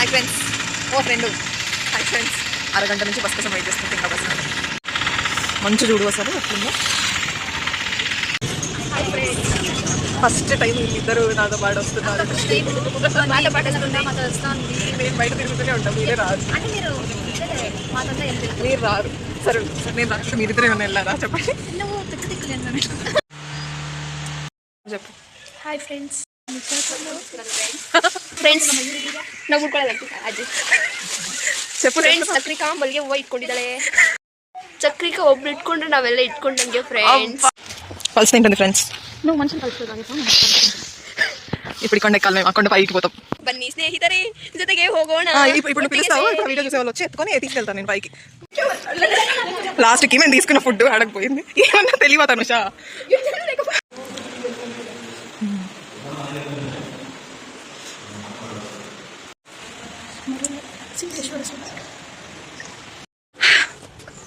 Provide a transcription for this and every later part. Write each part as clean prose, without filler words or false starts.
Hi friends. ఓ friend hi friends. అరగంట నుంచి బస్ కోసం వెయిట్ చేస్తుంటే ఇంకా బస్ మంచి చూడు అసలు ఎట్లుందో. ఫస్ట్ టైం ఇద్దరు నాతో పాటు వస్తున్నారు. నేను బయట తిరుగుతూనే ఉంటాను, మీరే రారు. మీరు రారు. సరే నేను రాకపోతే మీరిద్దరే ఏమైనా వెళ్ళారా చెప్పండి. చెప్పు. Hi friends. ಫ್ರೆಂಡ್ಸ್ ನಾವು ಉಳ್ಕೊಳ್ಳೋದು చెప్పు. ಫ್ರೆಂಡ್ಸ್ ಚಕ್ರಿಕಾ ಮಲ್ಲಿಗೆ ಹೂವು ಇಟ್ಕೊಂಡಿದ್ದಾಳೆ. ಚಕ್ರಿಕಾ ಒಬ್ರು ಇಟ್ಕೊಂಡ್ರೆ ನಾವೆಲ್ಲ ಇಟ್ಕೊಂಡಂಗೆ ಫ್ರೆಂಡ್ಸ್. ఫస్ట్ ఏంటండి ఫ్రెండ్స్, నువ్వు మంచిగా కలుసుకోవాలి. ఇప్పుడు కొండ ఎక్కాలి, మేము ఆ కొండ పైకి పోతాం. బన్నీ స్నేహితురే జೊತೆಗೆ ಹೋಗೋಣ. ఇప్పుడు పిలుస్తావు, ఇప్పుడు వీడియో చూసే వాళ్ళు వచ్చి ఎత్తుకొని తీసుకెళ్తాను నేను పైకి. లాస్ట్కి మేము తీసుకున్న ఫుడ్ ఆడకపోయింది. ఏమన్నా తెలియదు తనుష.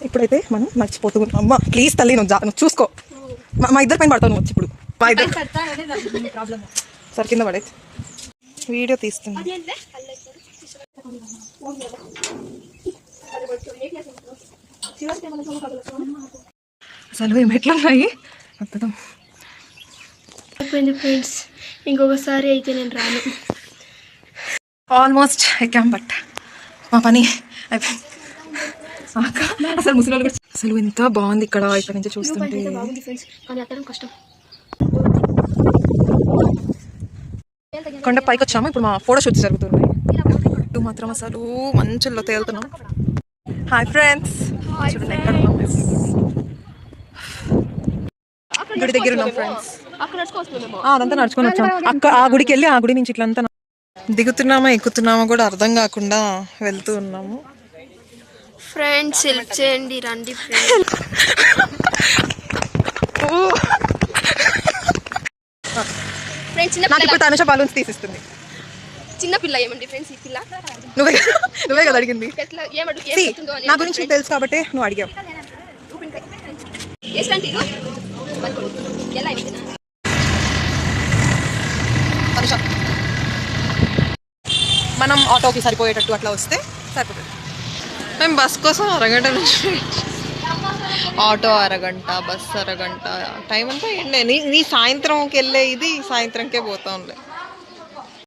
ఇప్పుడైతే మనం మర్చిపోతున్నాం. అమ్మ ప్లీజ్ తల్లి, నువ్వు చూసుకో. మా ఇద్దరి పైన పడతావు నువ్వు వచ్చి. ఇప్పుడు మా ఇద్దరు సరే కింద పడైతే వీడియో తీస్తున్నా. అసలు ఏమి ఎట్లున్నాయి అర్థం. అయిపోయింది ఫ్రెండ్స్, ఇంకొకసారి అయితే నేను రాను. ఆల్మోస్ట్ ఎక్కాం, బట్ మా పని అయిపోయింది. అసలు ముసలి అసలు ఎంత బాగుంది ఇక్కడ ఇక్కడ నుంచి చూస్తుంటే. కొండ పైకి వచ్చాము, ఇప్పుడు మా ఫోటో షూట్స్ జరుగుతున్నాయి. ఇటు మాత్రం అసలు మంచుల్లో తేలుతున్నాం. హాయ్ ఫ్రెండ్స్, చూడండి ఎక్కడ ఉన్నాం. గుడి దగ్గర ఉన్నాం ఫ్రెండ్స్. అదంతా నడుచుకొని వచ్చాం. ఆ గుడికి వెళ్ళి ఆ గుడి నుంచి ఇట్లంతా దిగుతున్నామా ఎక్కుతున్నామా కూడా అర్థం కాకుండా వెళ్తూ ఉన్నాము. ఫ్రెండ్స్ హెల్ప్ చేయండి, రండి ఫ్రెండ్స్. నాకు ఇప్పుడు తనుష బలూన్స్ తీసిస్తుంది. చిన్న పిల్ల ఏమండి ఫ్రెండ్స్, ఈ పిల్ల నువ్వే కదా అడిగింది. నా గురించి తెలుసు కాబట్టి నువ్వు అడిగావు. మనం ఆటోకి సరిపోయేటట్టు అట్లా వస్తే సరిపోతుంది. మేము బస్ కోసం అరగంట నుంచి, ఆటో అరగంట, బస్ అరగంట, టైం అంతా ఎండే. నీ సాయంత్రంకి వెళ్ళే ఇది సాయంత్రంకే పోతా ఉండే.